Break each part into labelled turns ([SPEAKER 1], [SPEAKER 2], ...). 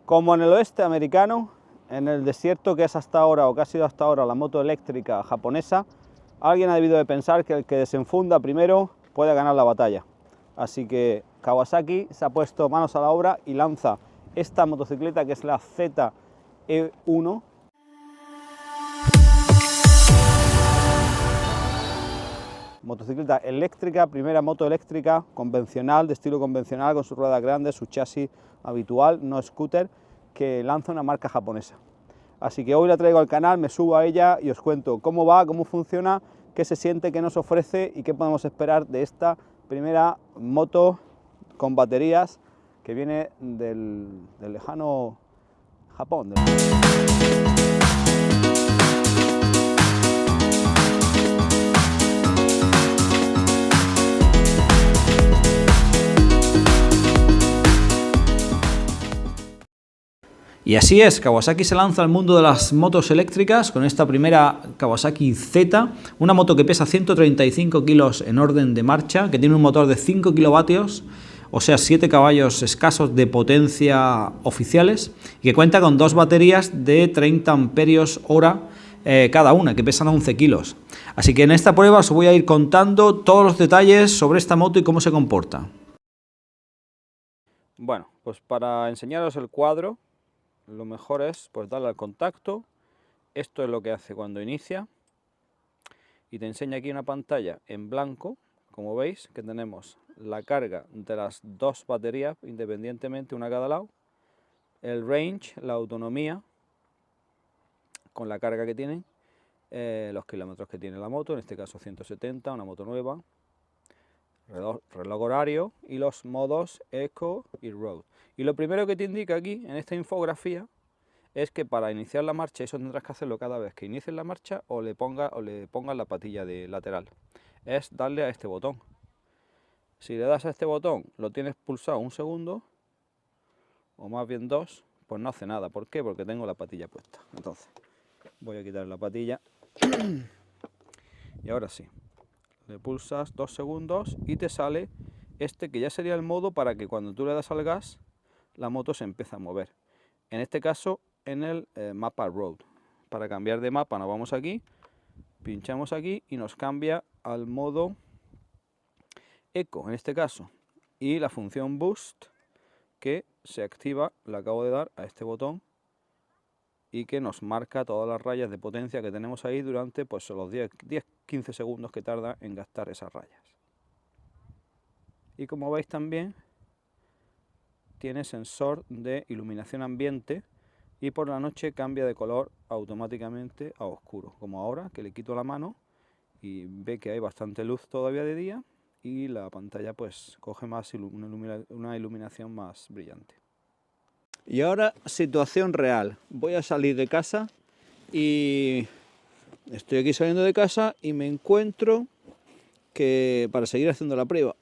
[SPEAKER 1] Como en el oeste americano, en el desierto que es hasta ahora, o que ha sido hasta ahora, la moto eléctrica japonesa, alguien ha debido de pensar que el que desenfunda primero puede ganar la batalla. Así que Kawasaki se ha puesto manos a la obra y lanza esta motocicleta, que es la ZE1. Motocicleta eléctrica, primera moto eléctrica convencional, de estilo convencional, con sus ruedas grandes, su chasis habitual, no scooter, que lanza una marca japonesa. Así que hoy la traigo al canal, me subo a ella y os cuento cómo va, cómo funciona, qué se siente, qué nos ofrece y qué podemos esperar de esta primera moto con baterías que viene del lejano Japón. Y así es, Kawasaki se lanza al mundo de las motos eléctricas con esta primera Kawasaki Z, una moto que pesa 135 kilos en orden de marcha, que tiene un motor de 5 kilovatios, o sea 7 caballos escasos de potencia oficiales, y que cuenta con dos baterías de 30 amperios hora cada una, que pesan 11 kilos. Así que en esta prueba os voy a ir contando todos los detalles sobre esta moto y cómo se comporta. Bueno, pues para enseñaros el cuadro, lo mejor es pues darle al contacto. Esto es lo que hace cuando inicia y te enseña aquí una pantalla en blanco, como veis, que tenemos la carga de las dos baterías independientemente, una a cada lado, el range, la autonomía con la carga que tienen, los kilómetros que tiene la moto, en este caso 170, una moto nueva, reloj horario y los modos Eco y Road. Y lo primero que te indica aquí en esta infografía es que para iniciar la marcha, eso tendrás que hacerlo cada vez que inicies la marcha o le pongas la patilla de lateral, es darle a este botón. Si le das a este botón, lo tienes pulsado un segundo, o más bien dos, pues no hace nada. ¿Por qué? Porque tengo la patilla puesta. Entonces, voy a quitar la patilla y ahora sí. Le pulsas 2 segundos y te sale este que ya sería el modo para que cuando tú le das al gas la moto se empiece a mover. En este caso en el mapa Road. Para cambiar de mapa nos vamos aquí, pinchamos aquí y nos cambia al modo Eco en este caso. Y la función Boost que se activa, la acabo de dar a este botón y que nos marca todas las rayas de potencia que tenemos ahí durante pues los 10-15 segundos que tarda en gastar esas rayas. Y como veis también tiene sensor de iluminación ambiente y por la noche cambia de color automáticamente a oscuro, como ahora que le quito la mano y ve que hay bastante luz todavía de día y la pantalla pues coge más una iluminación más brillante. Y ahora situación real, voy a salir de casa y estoy aquí saliendo de casa y me encuentro que para seguir haciendo la prueba,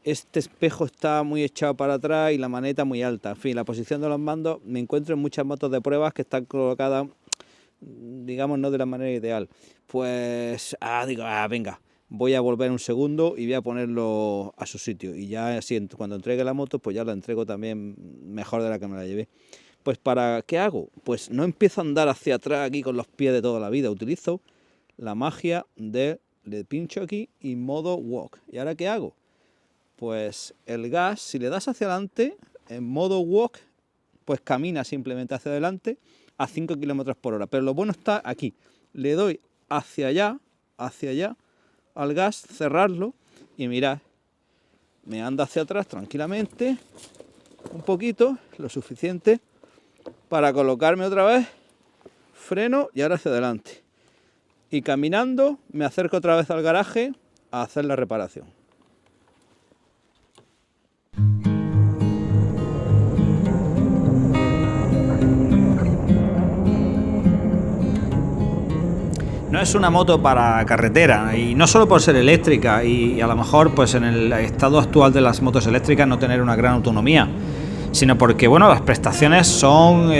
[SPEAKER 1] este espejo está muy echado para atrás y la maneta muy alta. En fin, la posición de los mandos, me encuentro en muchas motos de pruebas que están colocadas, digamos, no de la manera ideal. Pues, venga, voy a volver un segundo y voy a ponerlo a su sitio. Y ya así, cuando entregue la moto, pues ya la entrego también mejor de la que me la llevé. Pues ¿qué hago? Pues no empiezo a andar hacia atrás aquí con los pies de toda la vida. Utilizo la magia le pincho aquí y modo walk. ¿Y ahora qué hago? Pues el gas, si le das hacia adelante, en modo walk, pues camina simplemente hacia adelante a 5 km por hora. Pero lo bueno está aquí. Le doy hacia allá, al gas, cerrarlo y mirad, me anda hacia atrás tranquilamente, un poquito, lo suficiente para colocarme otra vez, freno y ahora hacia adelante. Y caminando me acerco otra vez al garaje a hacer la reparación. No es una moto para carretera y no solo por ser eléctrica y a lo mejor pues en el estado actual de las motos eléctricas no tener una gran autonomía, sino porque, bueno, las prestaciones son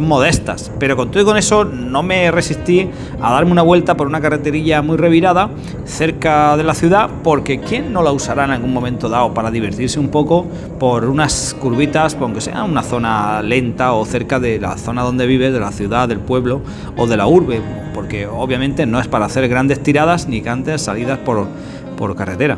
[SPEAKER 1] modestas. Pero con todo y con eso no me resistí a darme una vuelta por una carreterilla muy revirada cerca de la ciudad, porque ¿quién no la usará en algún momento dado para divertirse un poco por unas curvitas, aunque sea una zona lenta o cerca de la zona donde vive, de la ciudad, del pueblo o de la urbe? Porque obviamente no es para hacer grandes tiradas ni grandes salidas por carretera.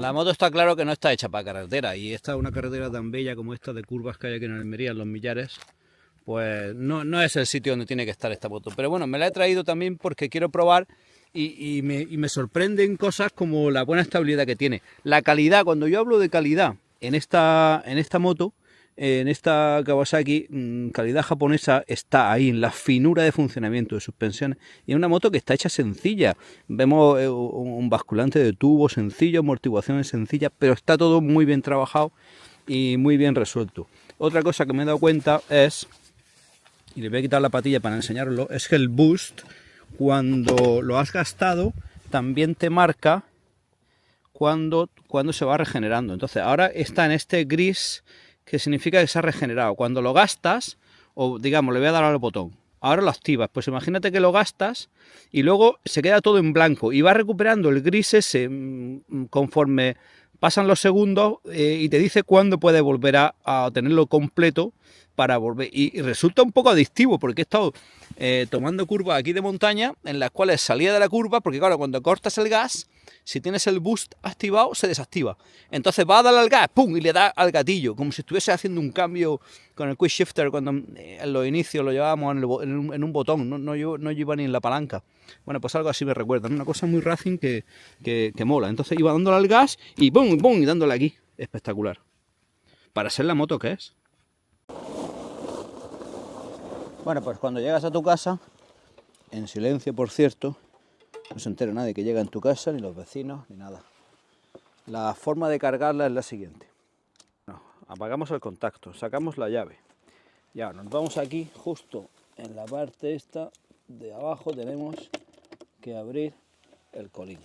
[SPEAKER 1] La moto está claro que no está hecha para carretera, y esta es una carretera tan bella como esta de curvas que hay aquí en Almería, en Los Millares, pues no es el sitio donde tiene que estar esta moto. Pero bueno, me la he traído también porque quiero probar y me sorprenden cosas como la buena estabilidad que tiene. La calidad, cuando yo hablo de calidad en esta moto, en esta Kawasaki, calidad japonesa, está ahí en la finura de funcionamiento de suspensiones, y es una moto que está hecha sencilla. Vemos un basculante de tubo sencillo, amortiguaciones sencillas, pero está todo muy bien trabajado y muy bien resuelto. Otra cosa que me he dado cuenta es, y le voy a quitar la patilla para enseñarlo, es que el boost, cuando lo has gastado, también te marca cuando se va regenerando. Entonces ahora está en este gris, que significa que se ha regenerado. Cuando lo gastas, o digamos, le voy a dar al botón, ahora lo activas, pues imagínate que lo gastas y luego se queda todo en blanco y va recuperando el gris ese conforme pasan los segundos, y te dice cuándo puedes volver a tenerlo completo para volver. Y resulta un poco adictivo, porque he estado tomando curvas aquí de montaña en las cuales salía de la curva, porque claro, cuando cortas el gas, si tienes el boost activado, se desactiva. Entonces va a darle al gas, ¡pum!, y le da al gatillo, como si estuviese haciendo un cambio con el quick shifter, cuando en los inicios lo llevábamos en un botón, no lleva ni en la palanca. Bueno, pues algo así me recuerda, ¿no? Una cosa muy racing que mola. Entonces iba dándole al gas y ¡pum!, ¡pum!, y dándole aquí. Espectacular. Para ser la moto que es. Bueno, pues cuando llegas a tu casa, en silencio por cierto, no se entera nadie que llega en tu casa, ni los vecinos, ni nada. La forma de cargarla es la siguiente. No, apagamos el contacto, sacamos la llave. Ya nos vamos aquí, justo en la parte esta de abajo tenemos que abrir el colín.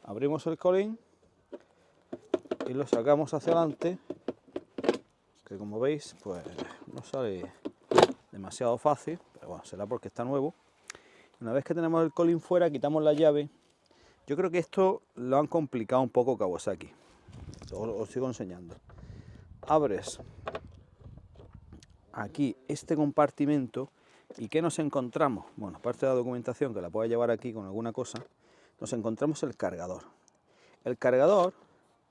[SPEAKER 1] Abrimos el colín y lo sacamos hacia adelante, que como veis pues no sale demasiado fácil, pero bueno, será porque está nuevo. Una vez que tenemos el colín fuera, quitamos la llave. Yo creo que esto lo han complicado un poco Kawasaki. Os sigo enseñando. Abres aquí este compartimento y ¿qué nos encontramos? Bueno, aparte de la documentación, que la puedes llevar aquí con alguna cosa, nos encontramos el cargador. El cargador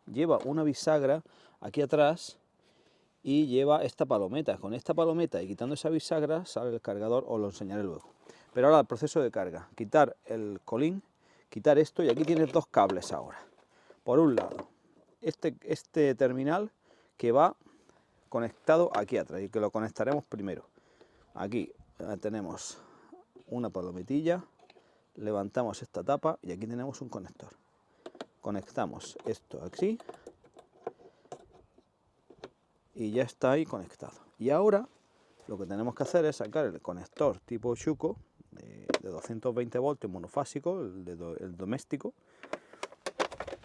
[SPEAKER 1] lleva una bisagra aquí atrás y lleva esta palometa. Con esta palometa y quitando esa bisagra sale el cargador, os lo enseñaré luego. Pero ahora el proceso de carga, quitar el colín, quitar esto, y aquí tienes dos cables ahora. Por un lado, este terminal que va conectado aquí atrás y que lo conectaremos primero. Aquí tenemos una palometilla, levantamos esta tapa y aquí tenemos un conector. Conectamos esto aquí y ya está ahí conectado. Y ahora lo que tenemos que hacer es sacar el conector tipo Shuko de 220 voltios monofásico, el doméstico,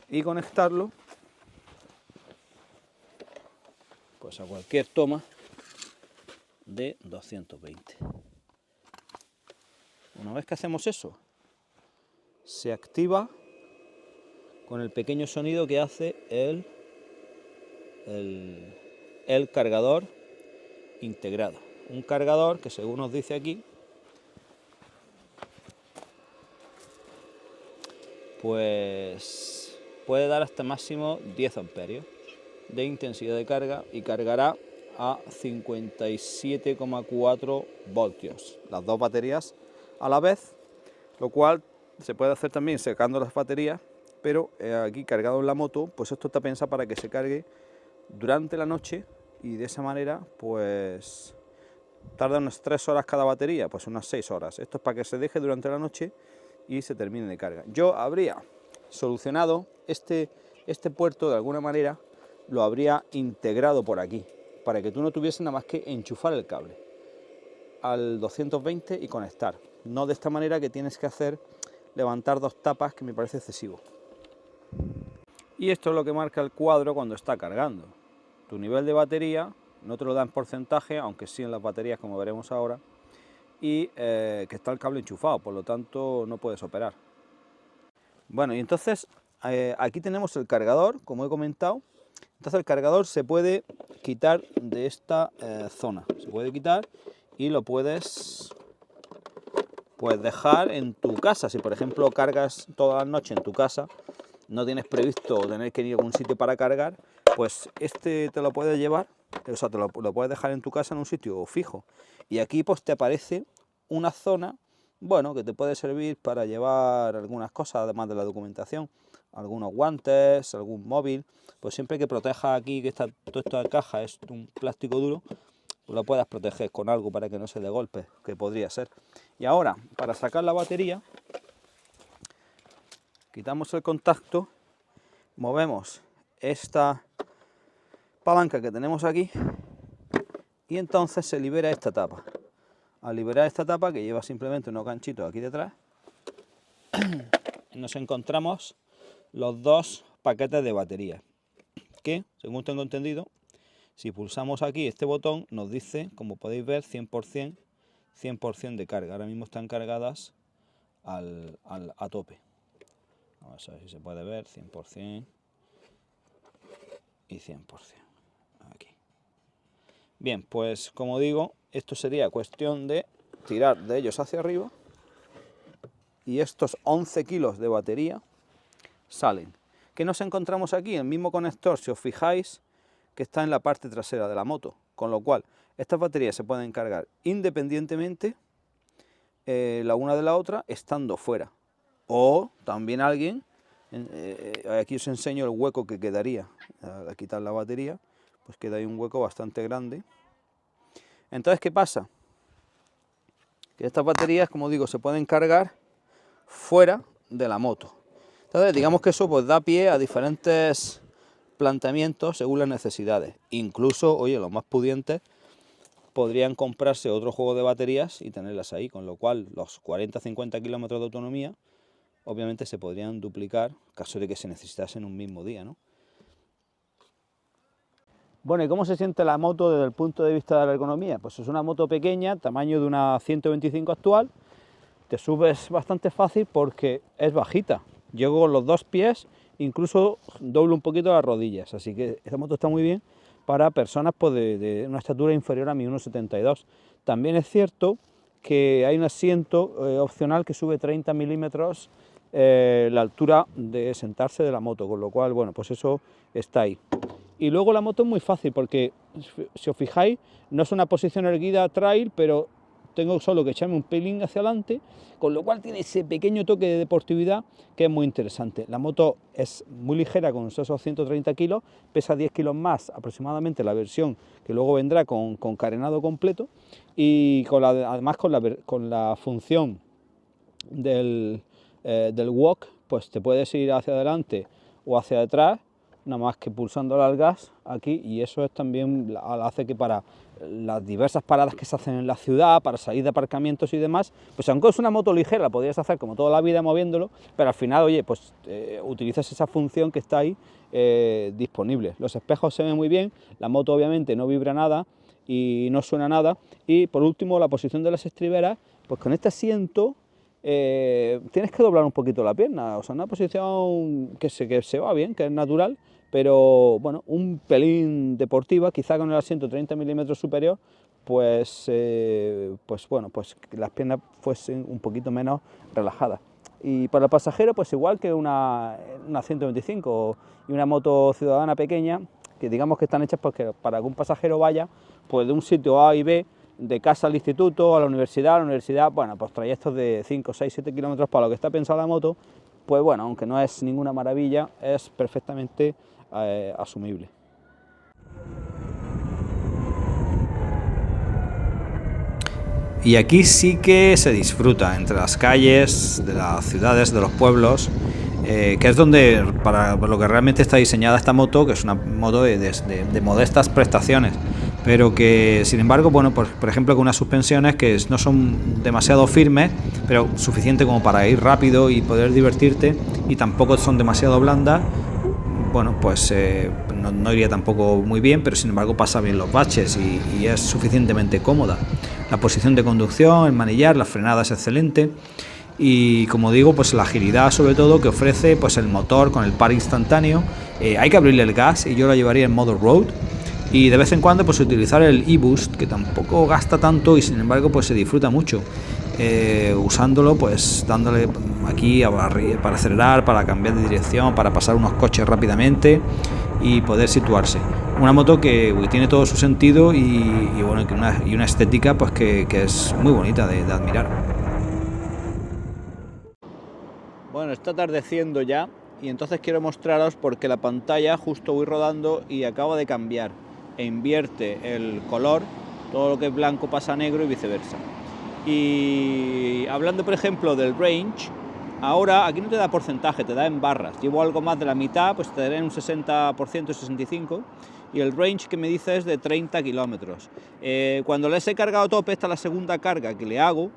[SPEAKER 1] y conectarlo pues a cualquier toma de 220. Una vez que hacemos eso, se activa con el pequeño sonido que hace el cargador integrado. Un cargador que, según nos dice aquí, pues puede dar hasta máximo 10 amperios de intensidad de carga y cargará a 57,4 voltios las dos baterías a la vez, lo cual se puede hacer también secando las baterías, pero aquí cargado en la moto, pues esto está pensado para que se cargue durante la noche y de esa manera pues tarda unas 3 horas cada batería, pues unas 6 horas. Esto es para que se deje durante la noche y se termine de carga. Yo habría solucionado este puerto de alguna manera, lo habría integrado por aquí, para que tú no tuvieses nada más que enchufar el cable al 220 y conectar. no de esta manera que tienes que levantar 2 tapas, que me parece excesivo. Y esto es lo que marca el cuadro cuando está cargando. Tu nivel de batería no te lo da en porcentaje, aunque sí en las baterías, como veremos ahora, y que está el cable enchufado, por lo tanto no puedes operar. Bueno, y entonces aquí tenemos el cargador, como he comentado. Entonces el cargador se puede quitar de esta zona, se puede quitar y lo puedes dejar en tu casa. Si por ejemplo cargas toda la noche en tu casa, no tienes previsto tener que ir a algún sitio para cargar, pues este te lo puedes llevar, o sea, lo puedes dejar en tu casa en un sitio fijo. Y aquí pues te aparece una zona, bueno, que te puede servir para llevar algunas cosas, además de la documentación, algunos guantes, algún móvil, pues siempre que proteja aquí, que toda esta caja es un plástico duro, pues lo puedas proteger con algo para que no se dé golpe, que podría ser. Y ahora, para sacar la batería, quitamos el contacto, movemos esta palanca que tenemos aquí y entonces se libera esta tapa. Al liberar esta tapa, que lleva simplemente unos ganchitos aquí detrás, nos encontramos los 2 paquetes de batería, que, según tengo entendido, si pulsamos aquí este botón, nos dice, como podéis ver, 100% de carga. Ahora mismo están cargadas a tope. Vamos a ver si se puede ver, 100% y 100%. Aquí. Bien, pues como digo, esto sería cuestión de tirar de ellos hacia arriba y estos 11 kilos de batería salen. ¿Qué nos encontramos aquí? El mismo conector, si os fijáis, que está en la parte trasera de la moto, con lo cual estas baterías se pueden cargar independientemente la una de la otra estando fuera. O también alguien, aquí os enseño el hueco que quedaría al quitar la batería, pues queda ahí un hueco bastante grande. Entonces, ¿qué pasa? Que estas baterías, como digo, se pueden cargar fuera de la moto. Entonces, digamos que eso pues da pie a diferentes planteamientos según las necesidades. Incluso, oye, los más pudientes podrían comprarse otro juego de baterías y tenerlas ahí, con lo cual los 40-50 kilómetros de autonomía obviamente se podrían duplicar en caso de que se necesitasen un mismo día, ¿no? Bueno, ¿y cómo se siente la moto desde el punto de vista de la ergonomía? Pues es una moto pequeña, tamaño de una 125 actual, te subes bastante fácil porque es bajita. Llego con los 2 pies, incluso doblo un poquito las rodillas, así que esta moto está muy bien para personas pues, de una estatura inferior a mi 1,72. También es cierto que hay un asiento opcional que sube 30 milímetros la altura de sentarse de la moto, con lo cual, bueno, pues eso está ahí. Y luego la moto es muy fácil porque, si os fijáis, no es una posición erguida trail, pero tengo solo que echarme un pelín hacia adelante, con lo cual tiene ese pequeño toque de deportividad que es muy interesante. La moto es muy ligera con esos 130 kilos, pesa 10 kilos más aproximadamente la versión que luego vendrá con carenado completo y además con la función del walk, pues te puedes ir hacia adelante o hacia atrás, nada más que pulsando al gas aquí, y eso es también hace que para las diversas paradas que se hacen en la ciudad, para salir de aparcamientos y demás, pues aunque es una moto ligera, la podrías hacer como toda la vida moviéndolo, pero al final, oye, pues utilizas esa función que está ahí disponible. Los espejos se ven muy bien, la moto obviamente no vibra nada y no suena nada, y por último la posición de las estriberas, pues con este asiento tienes que doblar un poquito la pierna, o sea, una posición que se va bien, que es natural, pero bueno, un pelín deportiva, quizá con el asiento 30 milímetros superior, pues bueno, pues que las piernas fuesen un poquito menos relajadas. Y para el pasajero, pues igual que una 125 y una moto ciudadana pequeña, que digamos que están hechas porque para que un pasajero vaya pues de un sitio A y B, de casa al instituto, a la universidad, bueno, pues trayectos de 5, 6, 7 kilómetros para lo que está pensada la moto, pues bueno, aunque no es ninguna maravilla, es perfectamente asumible. Y aquí sí que se disfruta entre las calles de las ciudades, de los pueblos, que es donde, para lo que realmente está diseñada esta moto, que es una moto de modestas prestaciones, pero que sin embargo, bueno, por ejemplo, con unas suspensiones que no son demasiado firmes, pero suficiente como para ir rápido y poder divertirte, y tampoco son demasiado blandas, bueno, pues no iría tampoco muy bien, pero sin embargo pasa bien los baches y es suficientemente cómoda. La posición de conducción, el manillar, la frenada es excelente. Y como digo, pues la agilidad sobre todo que ofrece pues el motor con el par instantáneo. Hay que abrirle el gas y yo lo llevaría en modo road, y de vez en cuando pues utilizar el e-boost, que tampoco gasta tanto y sin embargo pues se disfruta mucho usándolo, pues dándole aquí para acelerar, para cambiar de dirección, para pasar unos coches rápidamente y poder situarse. Una moto que tiene todo su sentido y bueno, y una estética pues que es muy bonita de admirar. Bueno, está atardeciendo ya y entonces quiero mostraros porque la pantalla justo voy rodando y acaba de cambiar e invierte el color, todo lo que es blanco pasa a negro y viceversa. Y hablando por ejemplo del range, ahora aquí no te da porcentaje, te da en barras. Llevo algo más de la mitad, pues te daré un 60%, 65%, y el range que me dice es de 30 kilómetros. Cuando les he cargado a tope, esta es la segunda carga que le hago.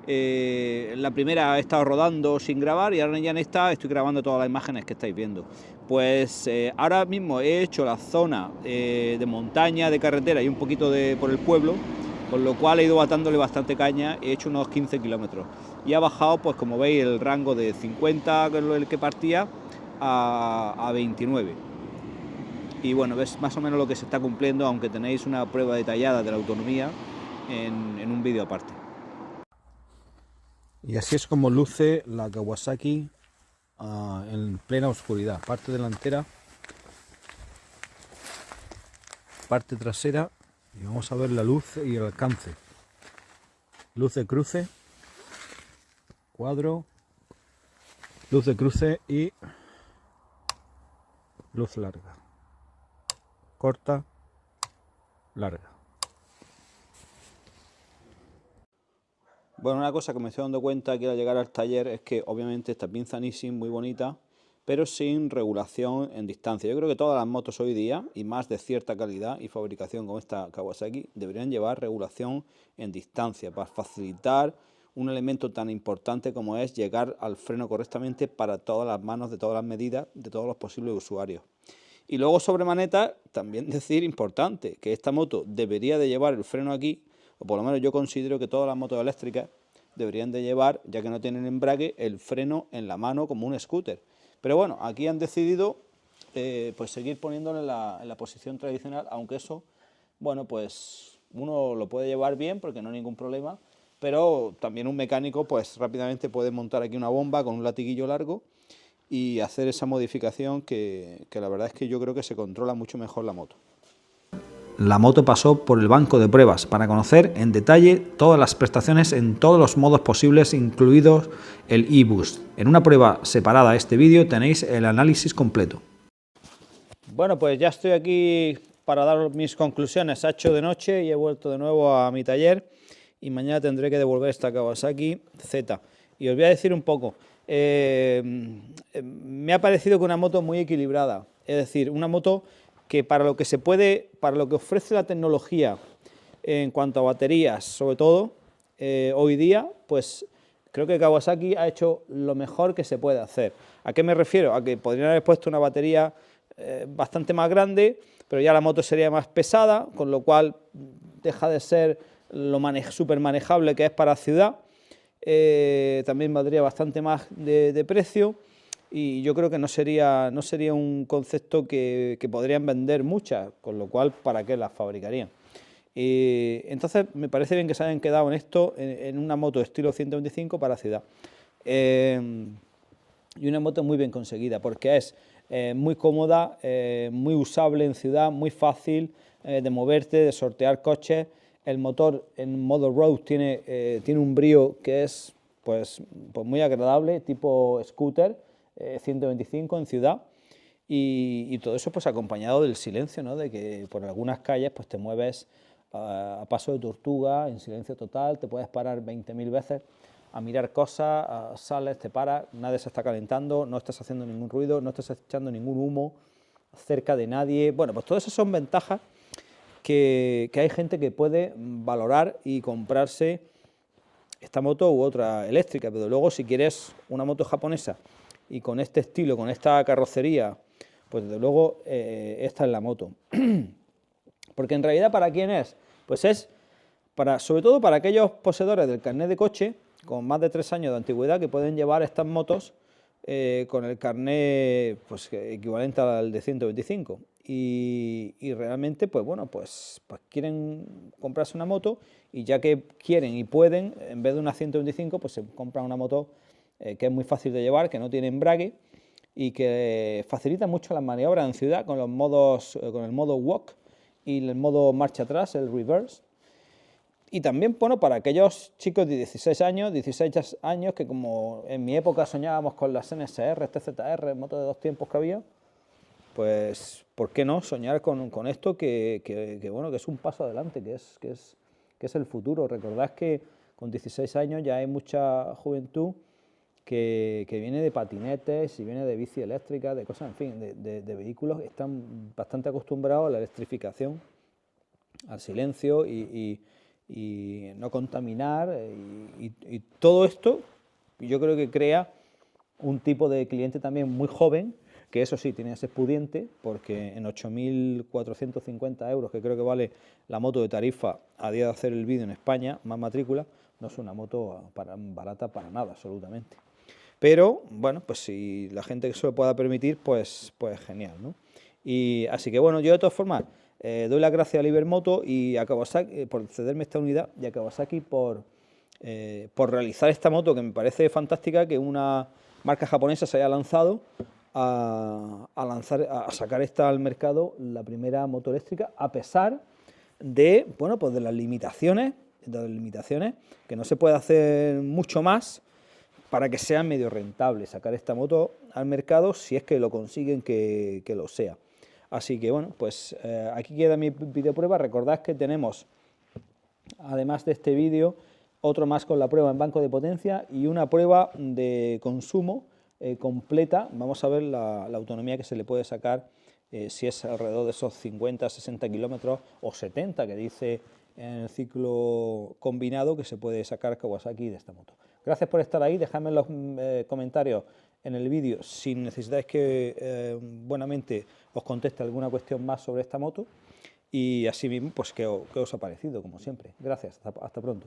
[SPEAKER 1] La primera he estado rodando sin grabar y ahora ya en esta estoy grabando todas las imágenes que estáis viendo. Pues ahora mismo he hecho la zona de montaña, de carretera y un poquito por el pueblo, con lo cual he ido batándole bastante caña, he hecho unos 15 kilómetros y ha bajado, pues como veis, el rango de 50, que es el que partía, a 29. Y bueno, ves más o menos lo que se está cumpliendo, aunque tenéis una prueba detallada de la autonomía en un vídeo aparte. Y así es como luce la Kawasaki en plena oscuridad. Parte delantera, parte trasera, y vamos a ver la luz y el alcance. Luz de cruce, cuadro, luz de cruce y luz larga, corta, larga. Bueno, una cosa que me estoy dando cuenta aquí al llegar al taller es que obviamente esta pinza Nissin muy bonita, pero sin regulación en distancia. Yo creo que todas las motos hoy día, y más de cierta calidad y fabricación como esta Kawasaki, deberían llevar regulación en distancia para facilitar un elemento tan importante como es llegar al freno correctamente para todas las manos, de todas las medidas, de todos los posibles usuarios. Y luego sobre maneta, también decir importante, que esta moto debería de llevar el freno aquí, o por lo menos yo considero que todas las motos eléctricas deberían de llevar, ya que no tienen embrague, el freno en la mano como un scooter. Pero bueno, aquí han decidido pues seguir poniéndolo en la posición tradicional, aunque eso, bueno, pues uno lo puede llevar bien porque no hay ningún problema, pero también un mecánico pues rápidamente puede montar aquí una bomba con un latiguillo largo y hacer esa modificación que la verdad es que yo creo que se controla mucho mejor la moto. La moto pasó por el banco de pruebas para conocer en detalle todas las prestaciones en todos los modos posibles, incluidos el e-boost. En una prueba separada a este vídeo tenéis el análisis completo. Bueno, pues ya estoy aquí para dar mis conclusiones. Ha hecho de noche y he vuelto de nuevo a mi taller y mañana tendré que devolver esta Kawasaki Z. Y os voy a decir un poco, me ha parecido que una moto muy equilibrada, es decir, una moto que para lo que se puede, para lo que ofrece la tecnología en cuanto a baterías, sobre todo, hoy día, pues creo que Kawasaki ha hecho lo mejor que se puede hacer. ¿A qué me refiero? A que podrían haber puesto una batería bastante más grande, pero ya la moto sería más pesada, con lo cual deja de ser lo súper manejable que es para ciudad. También valdría bastante más de precio. Y yo creo que no sería un concepto que podrían vender muchas, con lo cual, ¿para qué las fabricarían? Entonces, me parece bien que se hayan quedado en esto, en una moto estilo 125 para ciudad. Y una moto muy bien conseguida, porque es muy cómoda, muy usable en ciudad, muy fácil de moverte, de sortear coches. El motor en modo road tiene un brío que es pues muy agradable, tipo scooter, 125 en ciudad, y todo eso pues acompañado del silencio, ¿no? De que por algunas calles pues te mueves a paso de tortuga, en silencio total, te puedes parar 20.000 veces a mirar cosas, sales, te paras, nadie se está calentando, no estás haciendo ningún ruido, no estás echando ningún humo cerca de nadie. Bueno, pues todas esas son ventajas que hay gente que puede valorar y comprarse esta moto u otra eléctrica, pero luego si quieres una moto japonesa y con este estilo, con esta carrocería, pues desde luego esta es la moto. Porque en realidad, ¿para quién es? Pues es sobre todo para aquellos poseedores del carnet de coche con más de 3 años de antigüedad que pueden llevar estas motos con el carnet pues, equivalente al de 125 y realmente pues bueno pues quieren comprarse una moto y ya que quieren y pueden, en vez de una 125 pues se compran una moto que es muy fácil de llevar, que no tiene embrague y que facilita mucho las maniobras en ciudad con los modos, con el modo walk y el modo marcha atrás, el reverse. Y también, bueno, para aquellos chicos de 16 años que como en mi época soñábamos con las NSR, TZR, motos de 2 tiempos que había, pues, ¿por qué no soñar con esto bueno, que es un paso adelante, que es el futuro? Recordad que con 16 años ya hay mucha juventud que viene de patinetes y viene de bici eléctrica, de cosas, en fin, de vehículos que están bastante acostumbrados a la electrificación, al silencio y no contaminar y todo esto yo creo que crea un tipo de cliente también muy joven, que eso sí, tiene ese pudiente, porque en 8.450 euros, que creo que vale la moto de tarifa a día de hacer el vídeo en España, más matrícula, no es una moto barata para nada, absolutamente. Pero, bueno, pues si la gente que se lo pueda permitir, pues genial, ¿no? Y así que, bueno, yo de todas formas doy las gracias a Libermoto y a Kawasaki por cederme esta unidad y a Kawasaki por realizar esta moto que me parece fantástica, que una marca japonesa se haya lanzado a sacar esta al mercado, la primera moto eléctrica, a pesar de, bueno, pues de las limitaciones, que no se puede hacer mucho más para que sea medio rentable sacar esta moto al mercado, si es que lo consiguen que lo sea. Así que bueno, pues aquí queda mi videoprueba. Recordad que tenemos, además de este vídeo, otro más con la prueba en banco de potencia y una prueba de consumo completa. Vamos a ver la autonomía que se le puede sacar, si es alrededor de esos 50, 60 kilómetros o 70 que dice en el ciclo combinado que se puede sacar Kawasaki de esta moto. Gracias por estar ahí, dejadme en los comentarios en el vídeo si necesitáis que buenamente os conteste alguna cuestión más sobre esta moto y así mismo pues qué os ha parecido, como siempre. Gracias, hasta pronto.